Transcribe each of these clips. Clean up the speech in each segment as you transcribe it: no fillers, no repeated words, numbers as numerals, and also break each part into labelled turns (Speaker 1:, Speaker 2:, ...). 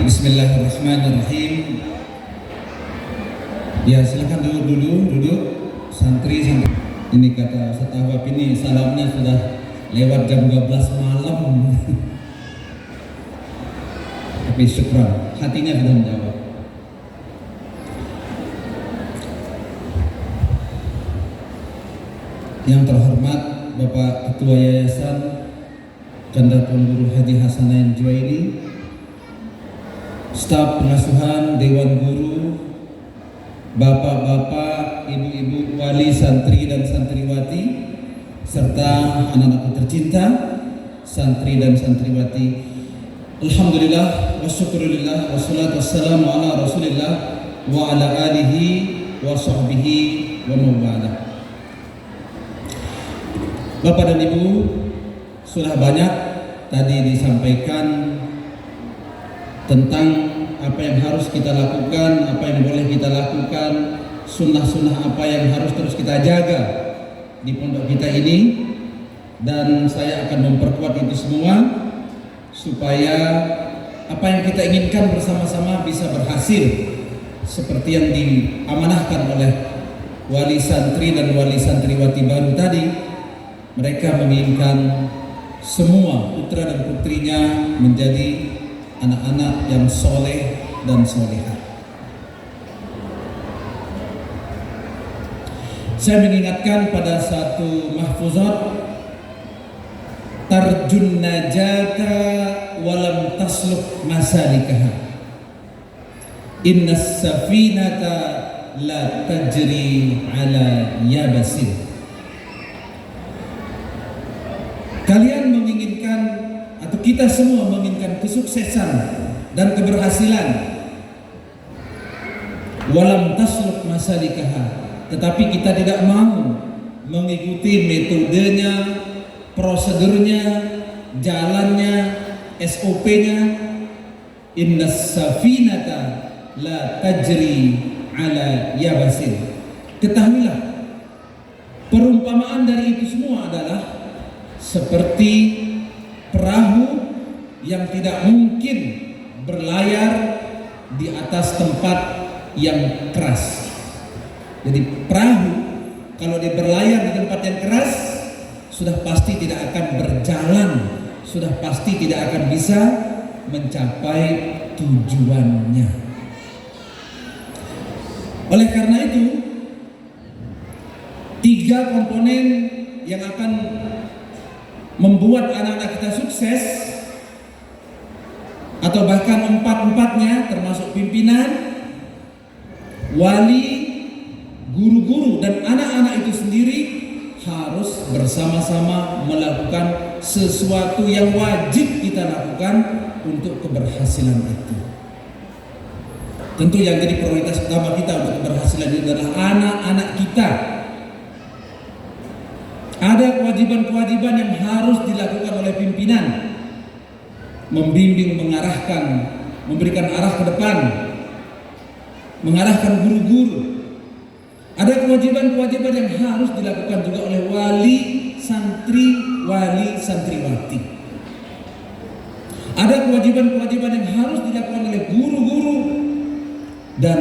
Speaker 1: Bismillahirrahmanirrahim. Ya, silakan duduk santri. Ini kata Ustaz Ahbab ini salamnya sudah lewat jam 12 malam. Tapi syukran, hatinya sudah menjawab. Yang terhormat Bapak Ketua Yayasan Chandra Tuan Guru Haji Hasanain Juwaini, staf pengasuhan Dewan Guru, bapak-bapak, ibu-ibu wali santri dan santriwati, serta anak-anakku tercinta, santri dan santriwati. Alhamdulillah wa syukurillah wassalatu wassalamu ala rasulillah wa ala alihi wa sahbihi wa mawalah. Bapak dan Ibu, sudah banyak tadi disampaikan tentang apa yang harus kita lakukan, apa yang boleh kita lakukan, sunnah-sunnah apa yang harus terus kita jaga di pondok kita ini, dan saya akan memperkuat itu semua supaya apa yang kita inginkan bersama-sama bisa berhasil seperti yang diamanahkan oleh wali santri dan wali santriwati baru tadi. Mereka menginginkan semua putra dan putrinya menjadi anak-anak yang soleh dan solehah. Saya mengingatkan pada satu mahfuzat, tarjun najata walam tasluk masalikaha, innas safinata la tajri ala yabasin. Kalian menginginkan, atau kita semua menginginkan kesuksesan dan keberhasilan, walam tasluk masalikaha, tetapi kita tidak mau mengikuti metodenya, prosedurnya, jalannya, SOP-nya. Innas safinata la tajri ala yabasin. Ketahuilah, perumpamaan dari itu semua adalah seperti perahu yang tidak mungkin berlayar di atas tempat yang keras. Jadi perahu kalau dia berlayar di tempat yang keras, sudah pasti tidak akan berjalan, sudah pasti tidak akan bisa mencapai tujuannya. Oleh karena itu, 3 komponen yang akan membuat anak-anak kita sukses, atau bahkan 4-empatnya termasuk pimpinan, wali, guru-guru, dan anak-anak itu sendiri harus bersama-sama melakukan sesuatu yang wajib kita lakukan untuk keberhasilan itu. Tentu yang jadi prioritas utama kita untuk keberhasilan itu adalah anak-anak kita. Ada kewajiban-kewajiban yang harus dilakukan oleh pimpinan, membimbing, mengarahkan, memberikan arah ke depan, mengarahkan guru-guru. Ada kewajiban-kewajiban yang harus dilakukan juga oleh wali santri, wali santriwati. Ada kewajiban-kewajiban yang harus dilakukan oleh guru-guru, dan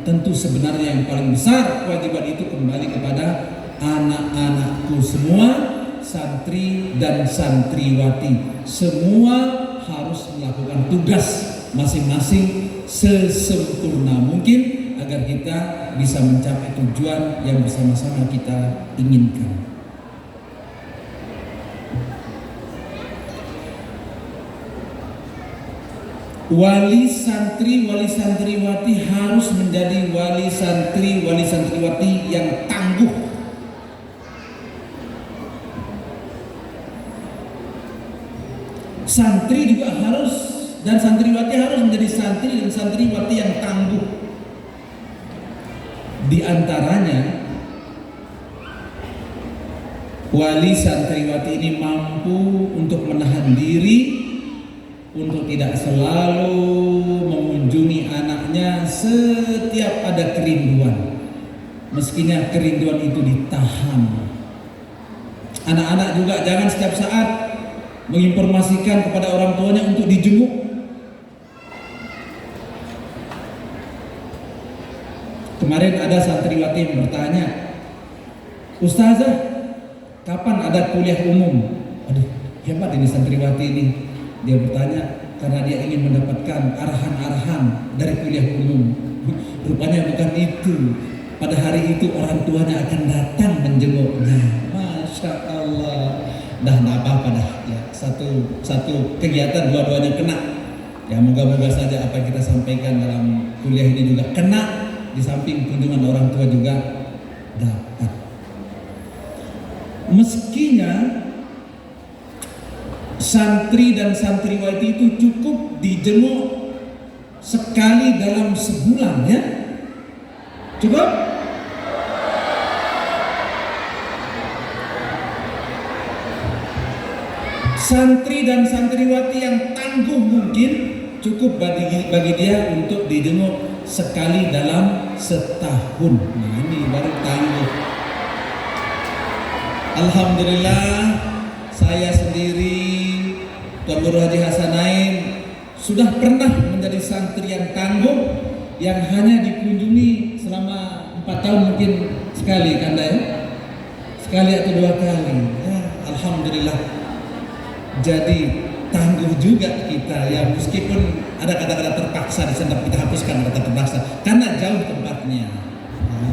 Speaker 1: tentu sebenarnya yang paling besar kewajiban itu kembali kepada anak-anakku semua, santri dan santriwati. Semua harus melakukan tugas masing-masing sesempurna mungkin agar kita bisa mencapai tujuan yang bersama-sama kita inginkan. Wali santri, wali santriwati harus menjadi wali santri, wali santriwati yang tangguh. Santri juga harus, dan santriwati harus menjadi santri dan santriwati yang tangguh. Di antaranya, wali santriwati ini mampu untuk menahan diri, untuk tidak selalu mengunjungi anaknya setiap ada kerinduan, meskinya kerinduan itu ditahan. Anak-anak juga jangan setiap saat menginformasikan kepada orang tuanya untuk dijenguk. Kemarin ada santriwati yang bertanya, Ustazah, kapan ada kuliah umum? Aduh, hebat ini santriwati ini. Dia bertanya karena dia ingin mendapatkan arahan-arahan dari kuliah umum. Rupanya bukan itu. Pada hari itu orang tuanya akan datang menjenguknya. Masya Allah. Dah apa-apa dah. Ya, satu kegiatan dua-duanya kena. Ya, moga-moga saja apa yang kita sampaikan dalam kuliah ini juga kena. Di samping kunjungan orang tua juga dapat. Meskinya santri dan santriwati itu cukup dijenguk sekali dalam sebulan, ya. Cukup? Santri dan santriwati yang tangguh mungkin cukup bagi dia untuk dijenguk sekali dalam setahun. Nah, ini baru tangguh. Alhamdulillah, saya sendiri, Tuan Guru Haji Hasanain sudah pernah menjadi santri yang tangguh yang hanya dikunjungi selama 4 tahun mungkin sekali, Kanda ya? Sekali atau 2 kali. Ya, alhamdulillah. Jadi tangguh juga kita ya, meskipun ada kata-kata terpaksa di sana, kita hapuskan kata terpaksa karena jauh tempatnya. Ya.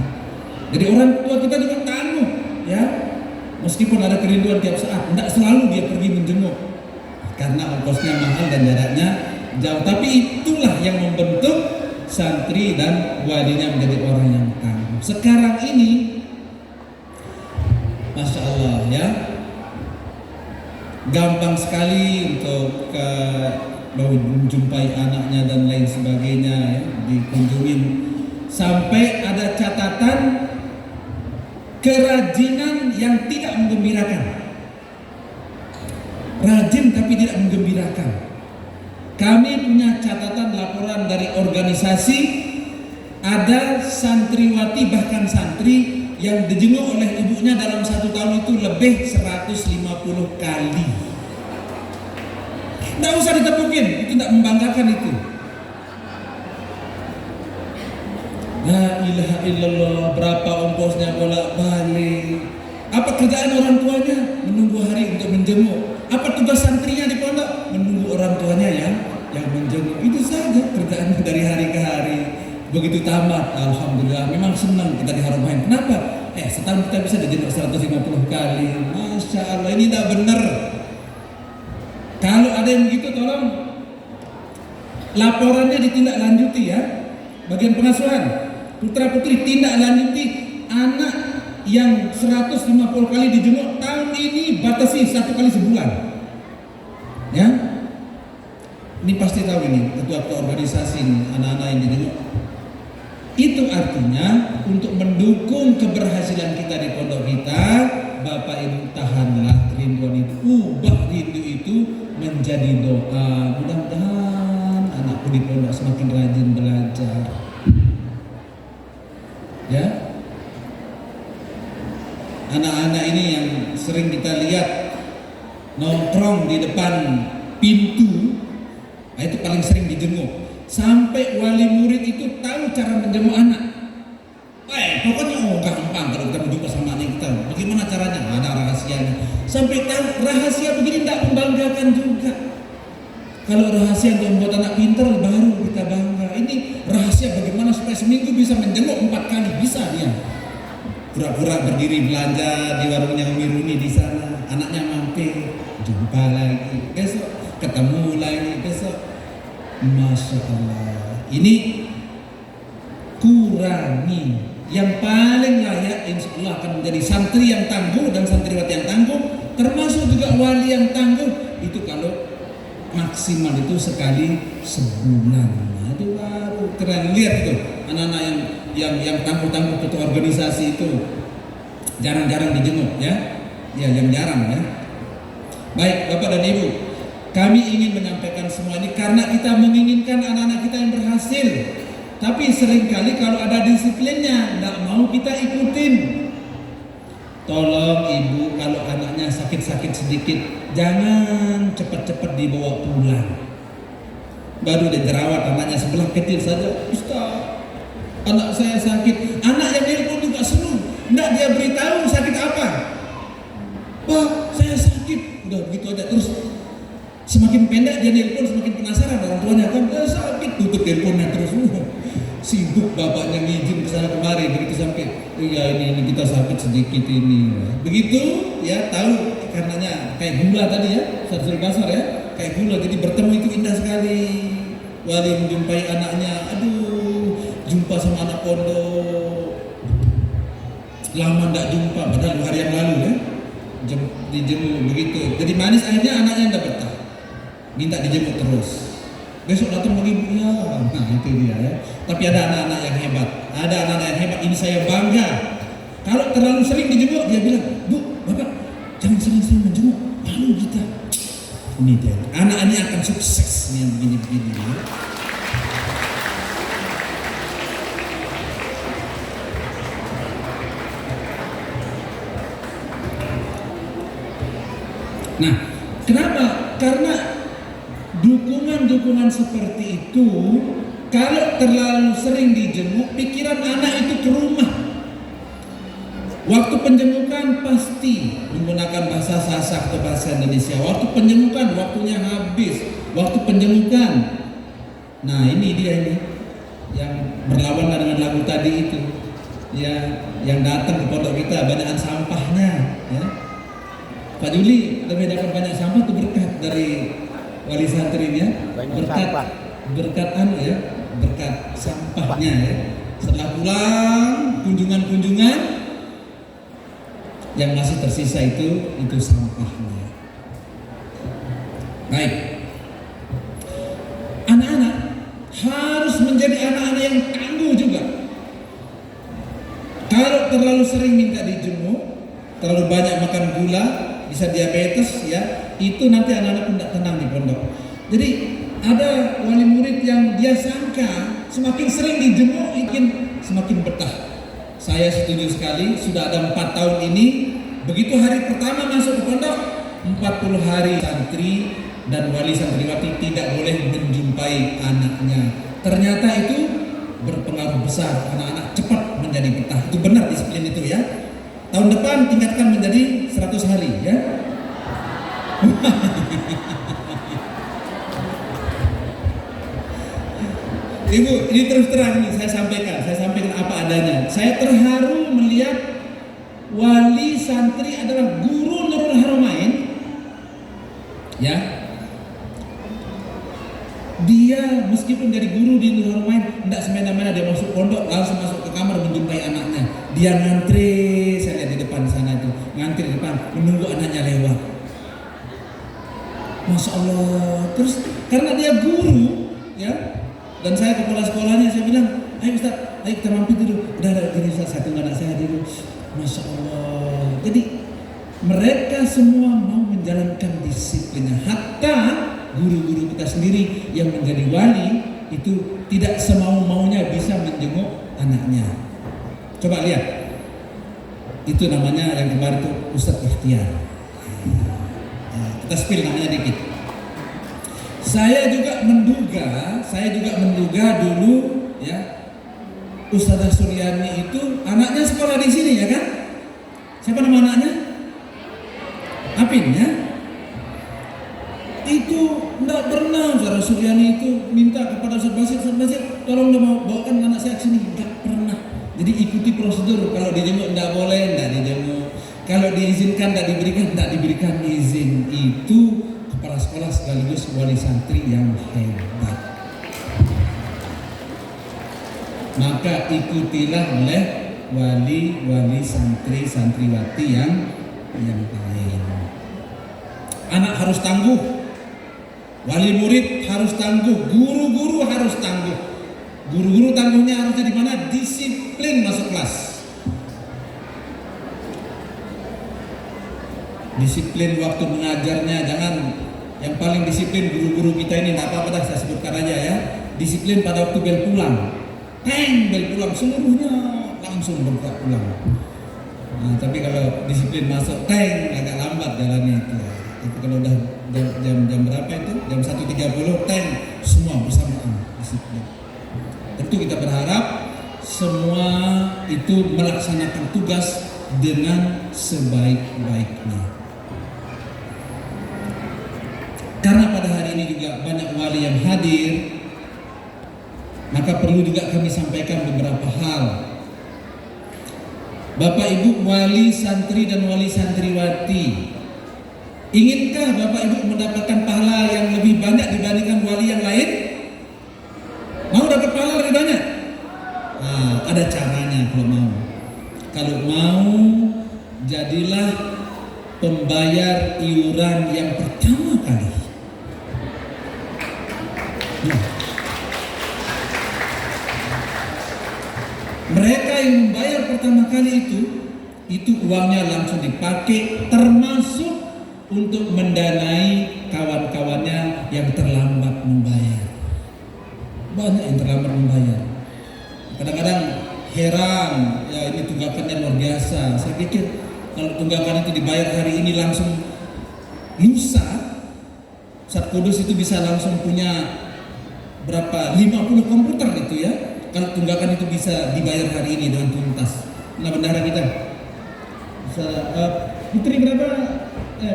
Speaker 1: Jadi orang tua kita juga tangguh ya, meskipun ada kerinduan tiap saat, tidak selalu dia pergi menjenguk karena ongkosnya mahal dan jaraknya jauh. Tapi itulah yang membentuk santri dan walinya menjadi orang yang tangguh. Sekarang ini, Masya Allah ya, gampang sekali untuk menjumpai anaknya dan lain sebagainya ya, dikunjungin. Sampai ada catatan kerajinan yang tidak menggembirakan. Rajin tapi tidak menggembirakan. Kami punya catatan laporan dari organisasi, ada santriwati bahkan santri yang dijenguk oleh ibunya dalam 1 tahun itu lebih 150 kali. Nggak usah ditepukin, itu tidak membanggakan itu. La ilaha illallah, berapa ongkosnya bolak-balik. Apa kerjaan orang tuanya? Menunggu hari untuk menjenguk. Apa tugas santrinya di pondok? Menunggu orang tuanya yang menjenguk. Itu saja kerjaannya dari hari ke hari. Begitu tamat, alhamdulillah, memang senang kita diharumain. Kenapa? Setahun kita bisa dijenguk 150 kali. Masya Allah, ini tidak benar. Kalau ada yang begitu, tolong laporannya ditindaklanjuti ya. Bagian pengasuhan, putra putri tindak lanjuti anak yang 150 kali dijenguk, tahun ini batasi 1 kali sebulan. Ya, ini pasti tahu ini ketua organisasi ini, anak-anak yang dijenguk. Itu artinya untuk mendukung keberhasilan kita di pondok kita, Bapak Ibu tahanlah kerinduan itu, ubah rindu itu menjadi doa. Mudah-mudahan anakku di pondok semakin rajin belajar. Ya, anak-anak ini yang sering kita lihat nongkrong di depan pintu, nah itu paling sering dijenguk. Sampai wali murid itu tahu cara menjenguk anak. Pokoknya gampang kalau kita berjumpa sama anak kita. Bagaimana caranya? Ada rahasianya. Sampai tahu rahasia begini tidak membanggakan juga. Kalau rahasia untuk membuat anak pintar baru kita bangga. Ini rahasia bagaimana supaya seminggu bisa menjenguk 4 kali, bisa dia. Pura-pura berdiri belanja di warungnya Umi Runi di sana. Anaknya mampir, jumpa lagi. Besok ketemu lagi, besok. Masya Allah, ini kurangi. Yang paling layak insya Allah akan menjadi santri yang tangguh dan santriwati yang tangguh, termasuk juga wali yang tangguh. Itu kalau maksimal itu sekali sebulan. Nah, itu baru keren. Lihat itu anak-anak yang tangguh-tangguh ketua organisasi itu jarang-jarang dijenguk ya, yang jarang ya. Baik Bapak dan Ibu, kami ingin menyampaikan semua ini karena kita menginginkan anak-anak kita yang berhasil. Tapi seringkali kalau ada disiplinnya, tidak mau kita ikutin. Tolong ibu, kalau anaknya sakit-sakit sedikit, jangan cepat-cepat dibawa pulang. Baru dia jerawat anaknya sebelah kecil saja, Ustaz, Anak saya sakit, anak yang nelpon juga senang. Enggak dia beritahu sakit apa. Pak, saya sakit. Udah begitu aja terus. Semakin pendek dia nelpon, semakin penasaran orang tuanya kan sakit, tutup teleponnya terus. Sibuk bapaknya ngizin kesana kemari begitu sampai iya ini kita sakit sedikit ini. Begitu ya tahu karenanya kayak gula tadi ya, Ustaz Basar ya, kayak gula. Jadi bertemu itu indah sekali. Wali menjumpai anaknya, aduh jumpa sama anak pondok. Lama enggak jumpa padahal hari yang lalu ya. Dijemur begitu. Jadi manis akhirnya anaknya enggak betah. Minta dijemur terus. Besok datang lagi ya, nah itu dia ya. Tapi ada anak-anak yang hebat, ada anak-anak yang hebat. Ini saya bangga. Kalau terlalu sering dijemur, dia bilang, Bu, Bapak, jangan sering-sering menjemur, malu kita. Ini dia, anak ini akan sukses nih yang begini-begini. Ya. Nah, kenapa? Karena dukungan seperti itu kalau terlalu sering dijenguk, pikiran anak itu ke rumah. Waktu penjemukan pasti menggunakan bahasa Sasak atau bahasa Indonesia. Waktu penjemukan waktunya habis. Waktu penjemukan. Nah ini dia ini yang berlawanan dengan lagu tadi itu. Ya, yang datang ke pondok kita banyakan sampahnya. Ya. Pak Juli lebih dapat banyak sampah itu berkat dari wali santri ya, berkat anu ya, berkat sampahnya ya. Setelah pulang kunjungan yang masih tersisa itu sampahnya. Baik, anak-anak harus menjadi anak-anak yang tangguh juga. Kalau terlalu sering minta dijemur, terlalu banyak makan gula, bisa diabetes ya. Itu nanti anak-anak pun tidak tenang di pondok. Jadi ada wali murid yang dia sangka semakin sering dijemur ingin semakin betah. Saya setuju sekali, sudah ada 4 tahun ini. Begitu hari pertama masuk ke pondok, 40 hari santri dan wali santriwati tidak boleh menjumpai anaknya. Ternyata itu berpengaruh besar, anak-anak cepat menjadi betah. Itu benar disiplin itu ya. Tahun depan tingkatkan menjadi 100 hari ya. Ibu, ini terus terang nih saya sampaikan apa adanya. Saya terharu melihat wali santri adalah guru Nurul Haramain. Ya. Dia meskipun dari guru di Nurul Haramain tidak semena-mena dia masuk pondok langsung masuk ke kamar menjumpai anaknya. Dia ngantri, saya lihat di depan sana itu, ngantri di depan menunggu anaknya lewat. Masya Allah. Terus karena dia guru ya, dan saya kepala sekolahnya, saya bilang, ayo Ustaz, ayo kita mampir dulu. Udah gini Ustaz, satu anak saya dulu. Masya Allah. Jadi mereka semua mau menjalankan disiplinnya. Hatta guru-guru kita sendiri yang menjadi wali itu tidak semau-maunya bisa menjenguk anaknya. Coba lihat. Itu namanya yang kemarin itu Ustadz Ikhtiar. Kita spill namanya dikit. Saya juga menduga dulu ya, Ustazah Suryani itu anaknya sekolah di sini ya kan? Siapa nama anaknya? Apin ya? Itu enggak pernah Ustazah Suryani itu minta kepada Ustaz Basir, tolong mau bawakan anak saya ke sini. Enggak pernah. Jadi ikuti prosedur, kalau dijenguk enggak boleh, enggak dijenguk. Kalau diizinkan enggak diberikan izin. Itu kepala sekolah sekaligus wali santri yang hebat. Maka ikutilah oleh wali santri santriwati yang lain. Anak harus tangguh, wali murid harus tangguh, guru-guru harus tangguh. Guru-guru tangguhnya harusnya di mana? Disiplin masuk kelas. Disiplin waktu mengajarnya, jangan. Yang paling disiplin guru-guru kita ini, tidak apa-apa dah saya sebutkan aja ya. Disiplin pada waktu bel pulang. Bel pulang seluruhnya langsung bergerak pulang. Nah, tapi kalau disiplin masuk agak lambat jalannya itu. Itu kalau udah jam berapa itu? Jam 1.30 semua bersamaan disiplin. Tentu kita berharap semua itu melaksanakan tugas dengan sebaik-baiknya. Karena pada hari ini juga banyak wali yang hadir, maka perlu juga kami sampaikan beberapa hal. Bapak Ibu wali santri dan wali santriwati, inginkah Bapak Ibu mendapatkan pahala yang lebih banyak dibandingkan wali yang lain? Mau dapat pahala lebih banyak? Nah, ada caranya kalau mau. Kalau mau, jadilah pembayar iuran yang pertama kali. Mereka yang membayar pertama kali itu uangnya langsung dipakai, termasuk untuk mendanai kawan-kawannya yang terlambat membayar. Banyak yang terlambat membayar. Kadang-kadang heran, ya ini tunggakannya luar biasa. Saya pikir kalau tunggakan itu dibayar hari ini langsung lusa, Ustadz Kudus itu bisa langsung punya berapa 50 komputer itu ya. Kalau tunggakan itu bisa dibayar hari ini dengan tuntas. Nah, bendahara kita Putri berapa?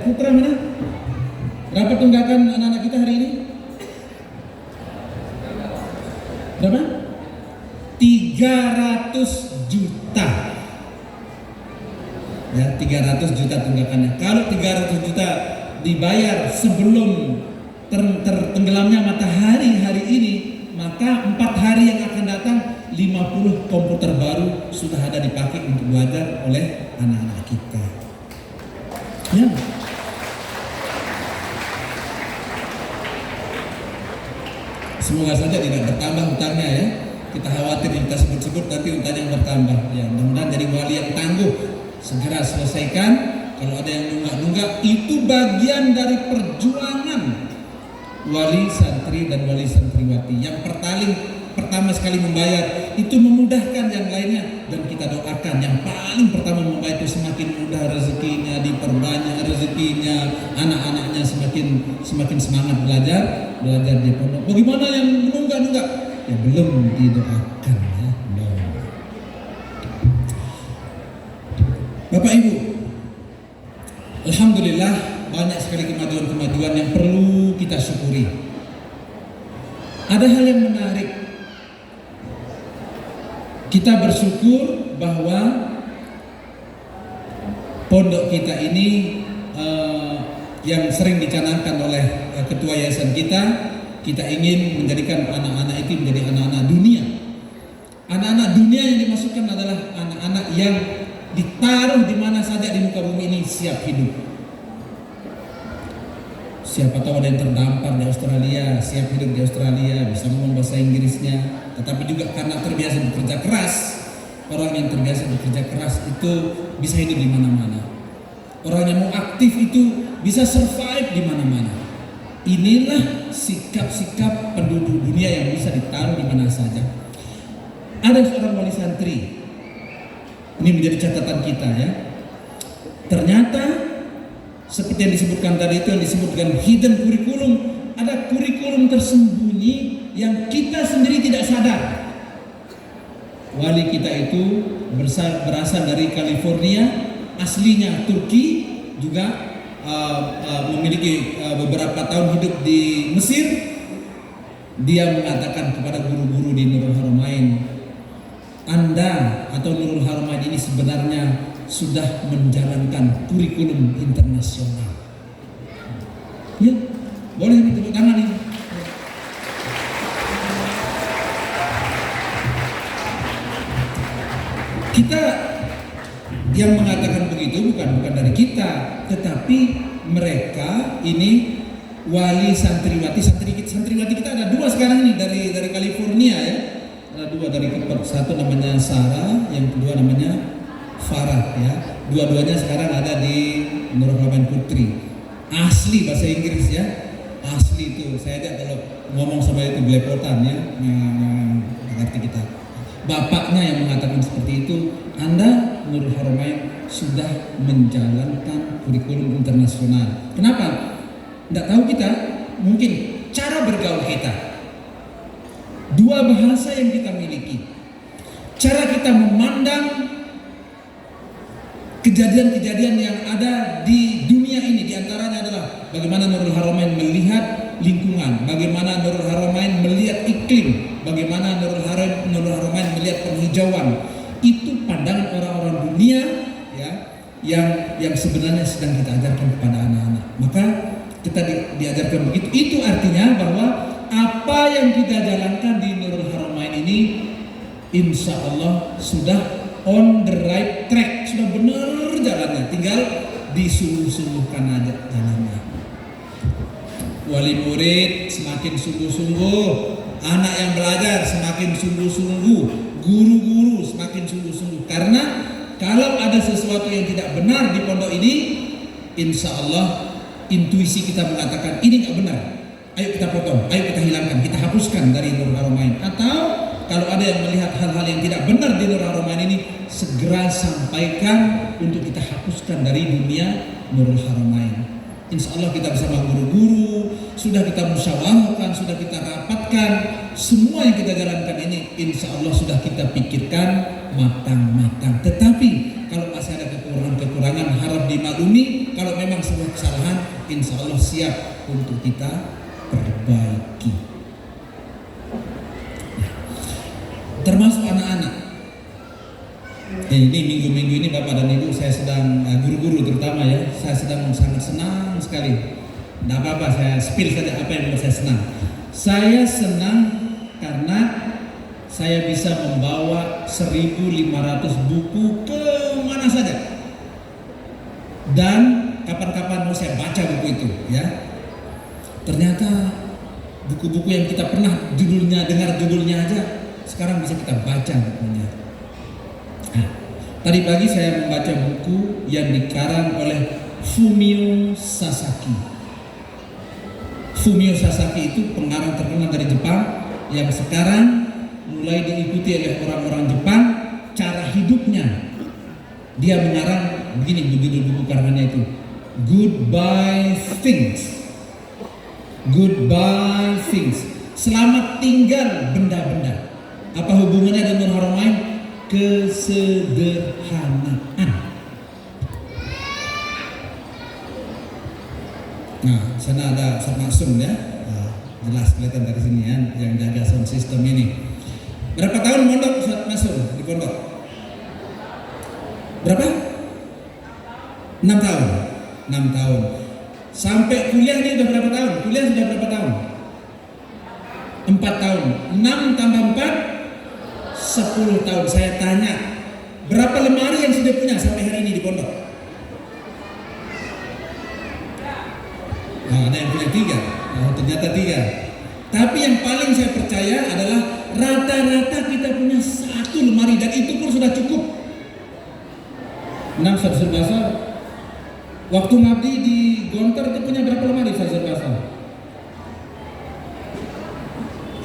Speaker 1: Putra mana? Berapa tunggakan anak-anak kita hari ini? Berapa? 300 juta. Ya, 300 juta tunggakannya. Kalau 300 juta dibayar sebelum tertenggelamnya matahari hari ini, maka 4 hari yang akan datang 50 komputer baru sudah ada dipakai untuk belajar oleh anak-anak kita. Ya. Semoga saja tidak bertambah hutangnya ya. Kita khawatir kita sebut-sebut nanti hutang yang bertambah. Ya, mudah-mudahan jadi wali yang tangguh. Segera selesaikan. Kalau ada yang nunggak-nunggak, itu bagian dari perjuangan wali santri dan wali santriwati. Yang pertama sekali membayar itu memudahkan yang lainnya, dan kita doakan yang paling pertama membayar itu semakin mudah rezekinya, diperbanyak rezekinya, anak-anaknya semakin semangat belajar di pondok. Bagaimana yang menunggak-nunggak? Ya belum didoakan ya. Belum. Bapak Ibu, alhamdulillah banyak sekali kemajuan-kemajuan yang perlu kita syukuri. Ada hal yang menarik. Kita bersyukur bahwa pondok kita ini yang sering dicanangkan oleh ketua yayasan kita ingin menjadikan anak-anak itu menjadi anak-anak dunia. Anak-anak dunia yang dimaksudkan adalah anak-anak yang ditaruh di mana saja di muka bumi ini siap hidup. Siapa tahu ada yang terdampar di Australia, siap hidup di Australia, bisa ngomong bahasa Inggrisnya, tetapi juga karena terbiasa bekerja keras. Orang yang terbiasa bekerja keras itu bisa hidup di mana-mana. Orang yang mau aktif itu bisa survive di mana-mana. Inilah sikap-sikap penduduk dunia yang bisa ditaruh di mana saja. Ada seorang wali santri. Ini menjadi catatan kita ya. Ternyata seperti yang disebutkan tadi itu, yang disebut dengan hidden kurikulum, ada kurikulum tersembunyi yang kita sendiri tidak sadar. Wali kita itu berasal dari California, aslinya Turki, juga memiliki beberapa tahun hidup di Mesir. Dia mengatakan kepada guru-guru di Nurul Haramain, Anda atau Nurul Haramain ini sebenarnya sudah menjalankan kurikulum internasional. Ya, boleh ditepuk tangan ini. Kita yang mengatakan begitu bukan dari kita, tetapi mereka ini wali santriwati. Santriwati kita ada 2 sekarang ini dari California ya. Ada 2 dari Kepers. Satu namanya Sarah, yang kedua namanya Farah ya. Dua-duanya sekarang ada di Nurul Haramain Putri. Asli bahasa Inggris ya. Asli itu. Saya aja kalau ngomong sama itu belepotan ya. Ngerti kita. Bapaknya yang mengatakan seperti itu, Anda Nurul Haramain sudah menjalankan kurikulum internasional. Kenapa? Tidak tahu kita, mungkin cara bergaul kita. 2 bahasa yang kita miliki. cara kita memandang kejadian-kejadian yang ada di dunia ini. Di antaranya adalah bagaimana Nurul Haramain melihat lingkungan, bagaimana Nurul Haramain melihat iklim, bagaimana Nurul Haramain melihat penghijauan. Itu pandangan orang-orang dunia ya, yang sebenarnya sedang kita ajarkan kepada anak-anak. Maka kita diajarkan begitu. Itu artinya bahwa apa yang kita jalankan di Nurul Haramain ini insya Allah sudah on the right track, sudah benar jalannya, tinggal disungguh-sungguhkan aja jalannya. Wali murid semakin sungguh-sungguh, anak yang belajar semakin sungguh-sungguh, guru-guru semakin sungguh-sungguh. Karena kalau ada sesuatu yang tidak benar di pondok ini, insya Allah intuisi kita mengatakan ini nggak benar, ayo kita potong, ayo kita hilangkan, kita hapuskan dari Nurul Haramain. Atau kalau ada yang melihat hal-hal yang tidak benar di Nurul Haramain ini, segera sampaikan untuk kita hapuskan dari dunia Nurul Haramain. Insya Allah kita bersama guru-guru sudah kita musyawarahkan, sudah kita rapatkan, semua yang kita jalankan ini insya Allah sudah kita pikirkan matang-matang. Tetapi kalau masih ada kekurangan-kekurangan harap dimaklumi. Kalau memang sebuah kesalahan, insya Allah siap untuk kita perbaiki. Termasuk anak-anak. Ini minggu-minggu ini Bapak dan Ibu saya sedang, guru-guru terutama ya, saya sedang sangat senang sekali. Tidak apa-apa, saya spill saja apa yang membuat saya senang. Saya senang karena saya bisa membawa 1.500 buku ke mana saja. Dan kapan-kapan mau saya baca buku itu ya. Ternyata buku-buku yang kita pernah dengar judulnya aja, sekarang bisa kita baca bukunya. Nah, tadi pagi saya membaca buku yang dikarang oleh Fumio Sasaki. Fumio Sasaki itu pengarang terkenal dari Jepang yang sekarang mulai diikuti oleh orang-orang Jepang. Cara hidupnya, dia mengarang begini judul buku karangannya itu, Goodbye Things. Goodbye Things. Selamat tinggal benda-benda. Apa hubungannya dengan Nurul Haramain? Kesederhanaan. Nah, sana ada Ustaz Maksum ya. Nah, jelas kelihatan dari sini ya, yang jaga sound system ini. Berapa tahun mondok Ustaz Maksum di pondok? Berapa? 6 tahun. 6 tahun. Sampai kuliah ini udah berapa tahun? Kuliah sudah berapa tahun? 4 tahun. 6 tambah 4 10 tahun. Saya tanya, berapa lemari yang sudah punya sampai hari ini di pondok? Nah, ada yang punya 3. Oh, ternyata 3. Tapi yang paling saya percaya adalah rata-rata kita punya 1 lemari, dan itu pun sudah cukup. 6 Ustaz Basar. Waktu ngabdi di Gontor itu punya berapa lemari Ustaz Basar?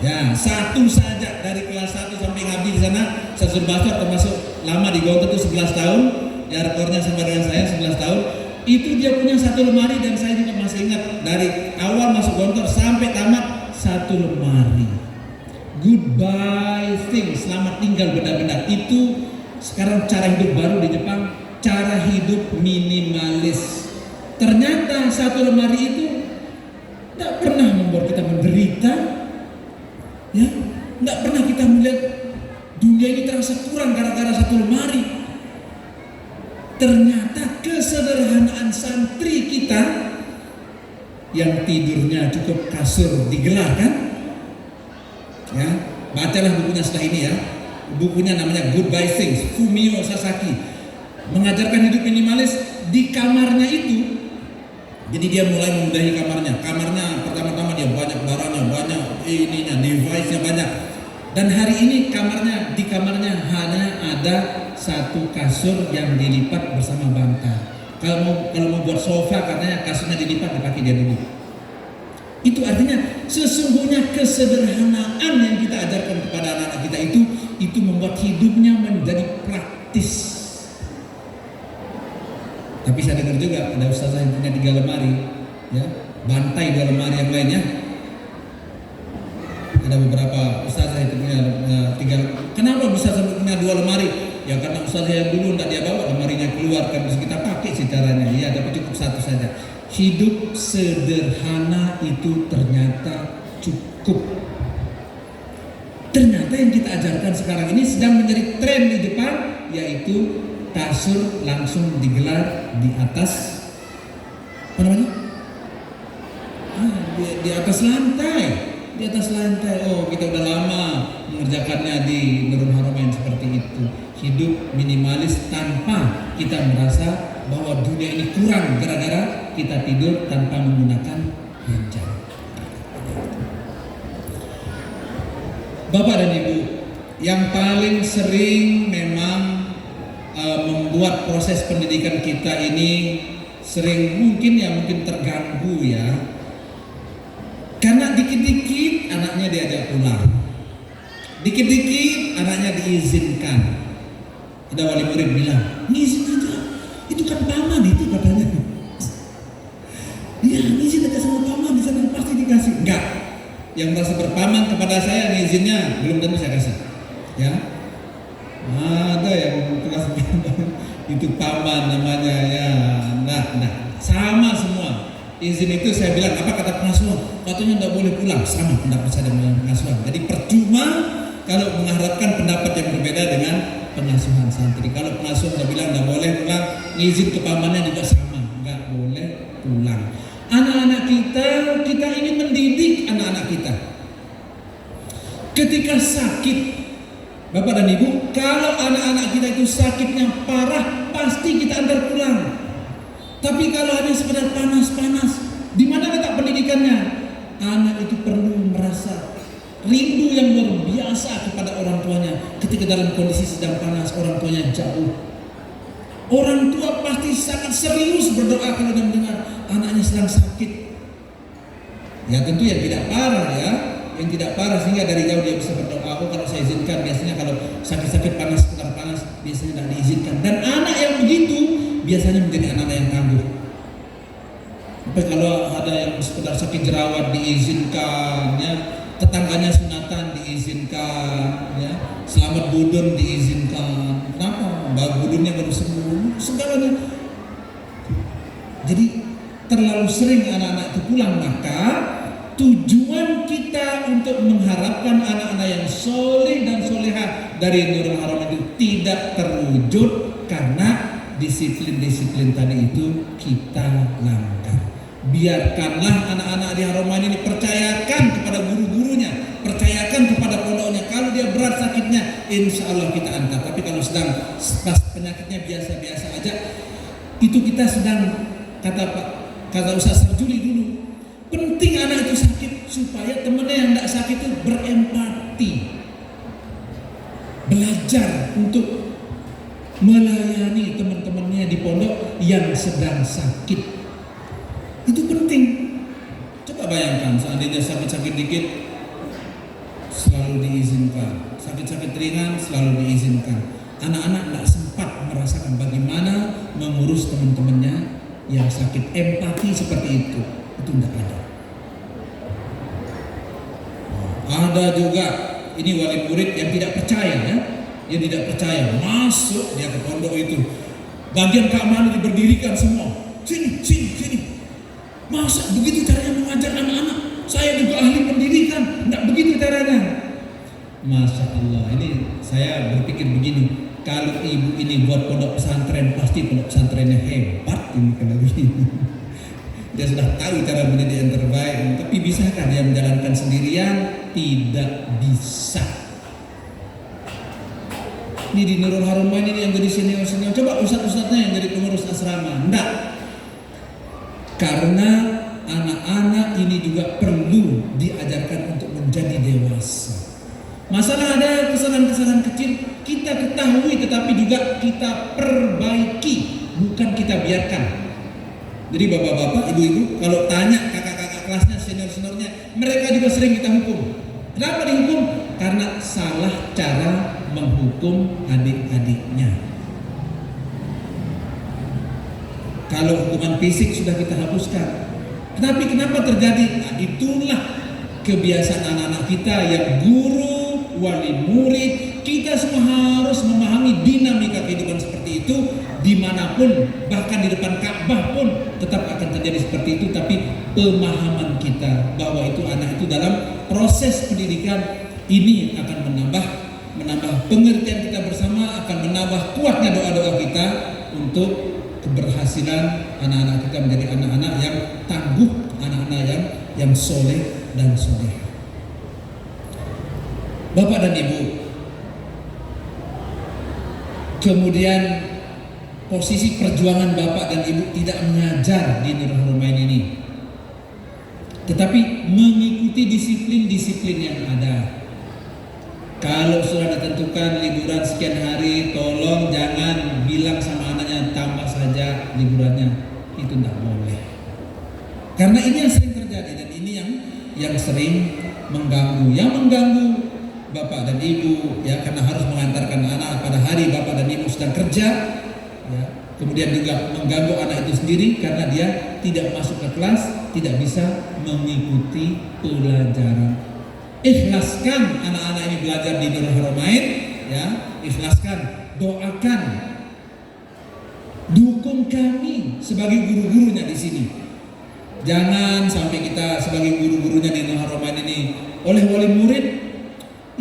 Speaker 1: Ya, 1 saja dari kelas 1 sampai ngabdi di sana. Ustaz Basar termasuk lama di Gontor itu 11 tahun. Ya, rekornya sama dengan saya 11 tahun. Itu dia punya 1 lemari, dan saya juga masih ingat dari awal masuk Gontor sampai tamat 1 lemari. Goodbye things, selamat tinggal benda-benda. Itu sekarang cara hidup baru di Jepang, cara hidup minimalis. Ternyata 1 lemari itu tidak pernah membuat kita menderita, ya, tidak pernah kita melihat dunia ini terasa kurang gara-gara 1 lemari. Ternyata kesederhanaan santri kita yang tidurnya cukup kasur digelar kan? Ya, bacalah bukunya setelah ini ya. Bukunya namanya Goodbye Things, Fumio Sasaki. Mengajarkan hidup minimalis di kamarnya itu. Jadi dia mulai memudahi kamarnya. Kamarnya pertama-tama dia banyak barangnya, banyak ininya, device-nya banyak. Dan hari ini di kamarnya hanya ada 1 kasur yang dilipat bersama bantal. Kalau mau buat sofa katanya kasurnya dilipat dipakai dia dulu. Itu artinya sesungguhnya kesederhanaan yang kita ajarkan kepada anak-anak kita itu membuat hidupnya menjadi praktis. Tapi saya dengar juga ada ustazah yang punya 3 lemari, ya, bantai 2 lemari yang lainnya. Ada beberapa ustazah yang punya 3. Kenapa bisa sampai punya 2 ustaz yang dulu tidak dia bawa lemarinya keluar, kan bisa kita pakai sih caranya. Iya, tapi cukup satu saja. Hidup sederhana itu ternyata cukup. Ternyata yang kita ajarkan sekarang ini sedang menjadi tren di depan, yaitu kasur langsung digelar di atas apa namanya? Di atas lantai. Di atas lantai. Oh, kita udah lama mengerjakannya di Nurul Haramain seperti itu. Hidup minimalis tanpa kita merasa bahwa dunia ini kurang gara-gara kita tidur tanpa menggunakan hijab. Bapak dan Ibu, yang paling sering memang membuat proses pendidikan kita ini sering mungkin terganggu ya, karena dikit-dikit anaknya diajak pulang, dikit-dikit anaknya diizinkan. Ada wali murid bilang, ngizin aja, itu kan paman itu katanya. Iya, ngizin aja sama paman di sana pasti dikasih. Enggak, yang merasa berpaman kepada saya ngizinnya belum tentu saya kasih. Ya, ada yang kelas itu paman namanya ya. Nah, sama semua. Izin itu saya bilang apa kata pengasuhan? Katanya tidak boleh pulang, sama pendapat saya dengan pengasuhan. Jadi percuma kalau mengharapkan pendapat yang berbeda dengan pengasuhan santri. Kalau pengasuhan sudah bilang tidak boleh pulang, izin ke pamannya juga sama, nggak boleh pulang. Anak-anak kita ingin mendidik anak-anak kita. Ketika sakit, Bapak dan Ibu, kalau anak-anak kita itu sakitnya parah, pasti kita antar pulang. Tapi kalau hanya sekedar panas-panas, di mana letak pendidikannya? Anak itu perlu merasa rindu yang luar biasa kepada orang tuanya. Ketika dalam kondisi sedang panas, orang tuanya jauh. Orang tua pasti sangat serius berdoa kalau dia mendengar anaknya sedang sakit. Ya tentu yang tidak parah ya, yang tidak parah sehingga dari jauh dia bisa berdoa. Oh, kalau saya izinkan, biasanya kalau sakit-sakit panas, sedang panas, biasanya tidak diizinkan. Dan anak yang begitu biasanya menjadi anak-anak yang tangguh. Tapi kalau ada yang sekedar sakit jerawat diizinkan, ya, tetangganya sunatan diizinkan, ya, selamat budun diizinkan. Kenapa? Mbak budunnya baru sembuh, segalanya. Jadi terlalu sering anak-anak itu pulang, maka tujuan kita untuk mengharapkan anak-anak yang soleh dan soleha dari Nurul Haramain itu tidak terwujud karena disiplin-disiplin tadi itu kita langgar. Biarkanlah anak-anak di Haramain ini percayakan kepada guru-gurunya, percayakan kepada pondoknya. Kalau dia berat sakitnya, insya Allah kita angkat. Tapi kalau sedang pas penyakitnya biasa-biasa aja, itu kita sedang kata Ustaz Sarjuli dulu. Penting anak itu sakit supaya temannya yang tidak sakit itu berempati, belajar untuk melayani teman-temannya di pondok yang sedang sakit. Itu penting. Coba bayangkan seandainya sakit-sakit dikit selalu diizinkan, sakit-sakit ringan selalu diizinkan. Anak-anak tidak sempat merasakan bagaimana mengurus teman-temannya yang sakit. Empati seperti itu tidak ada. Ada juga ini wali murid yang tidak percaya ya. Dia tidak percaya, masuk dia ke pondok itu, bagian keamanan diberdirikan semua, sini. Masa begitu caranya mengajar anak-anak? Saya juga ahli pendidikan, tidak begitu caranya. Masya Allah, ini saya berpikir begini, kalau ibu ini buat pondok pesantren, pasti pondok pesantrennya hebat ini kalau begini. Dia sudah tahu cara mendidik yang terbaik, tapi bisakah dia menjalankan sendirian? Tidak bisa. Ini di Nurul Haramain ini yang jadi senior-senior. Coba ustadz-ustadznya yang jadi pengurus asrama. Enggak. Karena anak-anak ini juga perlu diajarkan untuk menjadi dewasa. Masalah ada kesalahan-kesalahan kecil kita ketahui tetapi juga kita perbaiki, bukan kita biarkan. Jadi bapak-bapak, ibu-ibu kalau tanya kakak-kakak kelasnya, senior-seniornya, mereka juga sering kita hukum. Kenapa dihukum? Karena salah cara menghukum adik-adiknya. Kalau hukuman fisik sudah kita hapuskan. Kenapa terjadi? Nah, itulah kebiasaan anak-anak kita yang guru wali murid, kita semua harus memahami dinamika kehidupan seperti itu. Dimanapun, bahkan di depan Ka'bah pun tetap akan terjadi seperti itu. Tapi pemahaman kita bahwa itu anak itu dalam proses pendidikan ini akan menambah pengertian kita bersama, akan menambah kuatnya doa-doa kita untuk keberhasilan anak-anak kita menjadi anak-anak yang tangguh, anak-anak yang soleh dan soleh. Bapak dan Ibu, kemudian posisi perjuangan Bapak dan Ibu tidak mengajar di Nurul Haramain ini, tetapi mengikuti disiplin-disiplin yang ada. Kalau sudah ditentukan liburan sekian hari, tolong jangan bilang sama anaknya tambah saja liburannya. Itu tidak boleh. Karena ini yang sering terjadi dan ini yang sering mengganggu. Yang mengganggu Bapak dan Ibu ya, karena harus mengantarkan anak pada hari Bapak dan Ibu sedang kerja ya. Kemudian juga mengganggu anak itu sendiri karena dia tidak masuk ke kelas, tidak bisa mengikuti pelajaran. Ikhlaskan anak-anak ini belajar di Nurul Haramain ya, ikhlaskan, doakan, dukung kami sebagai guru-gurunya di sini. Jangan sampai kita sebagai guru-gurunya di Nurul Haramain ini oleh wali murid,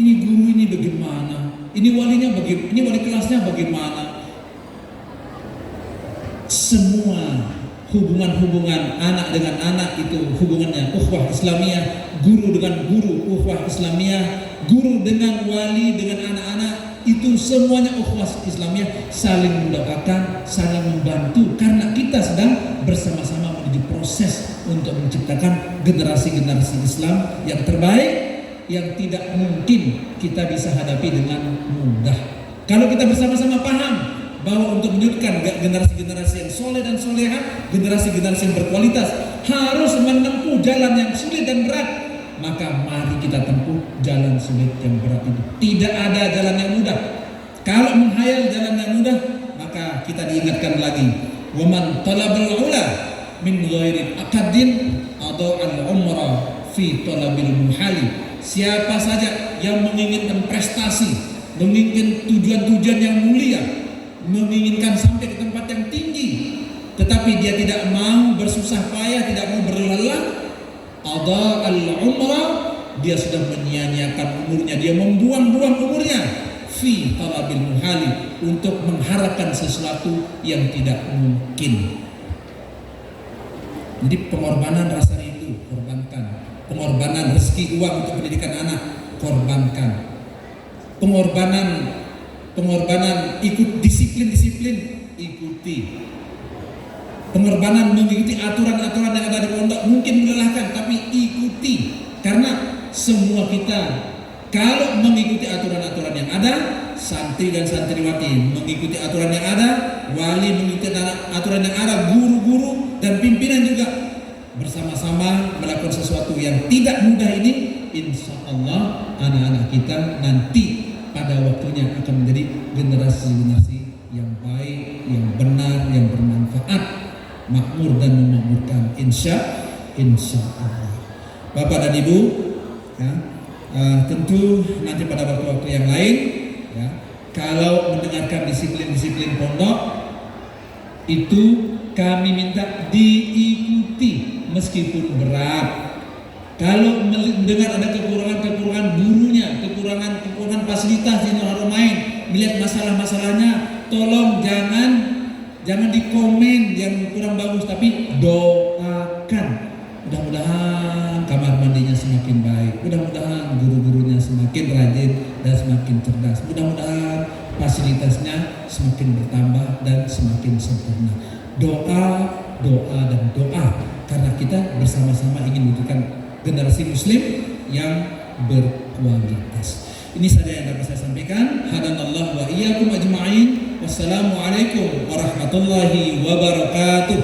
Speaker 1: ini guru ini bagaimana, ini walinya bagaimana, ini wali kelasnya bagaimana. Semua hubungan-hubungan anak dengan anak itu hubungannya ukhuwah Islamiyah, guru dengan guru ukhuwah Islamiyah, guru dengan wali dengan anak-anak, itu semuanya ukhuwah Islamiyah, saling mendoakan, saling membantu karena kita sedang bersama-sama menuju proses untuk menciptakan generasi-generasi Islam yang terbaik yang tidak mungkin kita bisa hadapi dengan mudah. Kalau kita bersama-sama paham bahwa untuk menyudutkan generasi-generasi yang soleh dan soleha, generasi-generasi yang berkualitas harus menempuh jalan yang sulit dan berat, maka mari kita tempuh jalan sulit yang berat itu. Tidak ada jalan yang mudah. Kalau menghayal jalan yang mudah, maka kita diingatkan lagi, waman talabul ula min ghairi aqdin ada'al umra fi talabil muhali. Siapa saja yang menginginkan prestasi, menginginkan tujuan-tujuan yang mulia, menginginkan sampai ke tempat yang tinggi, tetapi dia tidak mau bersusah payah, tidak mau berlelah, ada al-umrah, dia sudah menyia-nyiakan umurnya, dia membuang-buang umurnya fi talabil muhali, untuk mengharapkan sesuatu yang tidak mungkin. Jadi pengorbanan rasa rindu, korbankan. Pengorbanan rezeki uang untuk pendidikan anak, korbankan. Pengorbanan ikut disiplin-disiplin, ikuti. Pengorbanan mengikuti aturan-aturan yang ada di pondok mungkin melelahkan, tapi ikuti. Karena semua kita kalau mengikuti aturan-aturan yang ada, santri dan santriwati mengikuti aturan yang ada, wali mengikuti aturan yang ada, guru-guru dan pimpinan juga bersama-sama melakukan sesuatu yang tidak mudah ini, insya Allah anak-anak kita nanti pada waktunya akan menjadi generasi-generasi yang baik, yang benar, yang bermanfaat, makmur dan memakmurkan, insya Allah. Bapak dan Ibu ya, tentu nanti pada waktu-waktu yang lain ya, kalau mendengarkan disiplin-disiplin pondok itu kami minta diikuti meskipun berat. Kalau mendengar ada kekurangan gurunya, kekurangan fasilitas di Nurul Haramain, melihat masalah-masalahnya, tolong jangan dikomen yang kurang bagus, tapi doakan. Mudah-mudahan kamar mandinya semakin baik, mudah-mudahan guru-gurunya semakin rajin dan semakin cerdas, mudah-mudahan fasilitasnya semakin bertambah dan semakin sempurna. Doa dan doa, karena kita bersama-sama ingin mewujudkan generasi muslim yang berkualitas. Ini saja yang dapat saya sampaikan. Hadanallahu wa iyyakum ajma'in. Wassalamualaikum warahmatullahi wabarakatuh.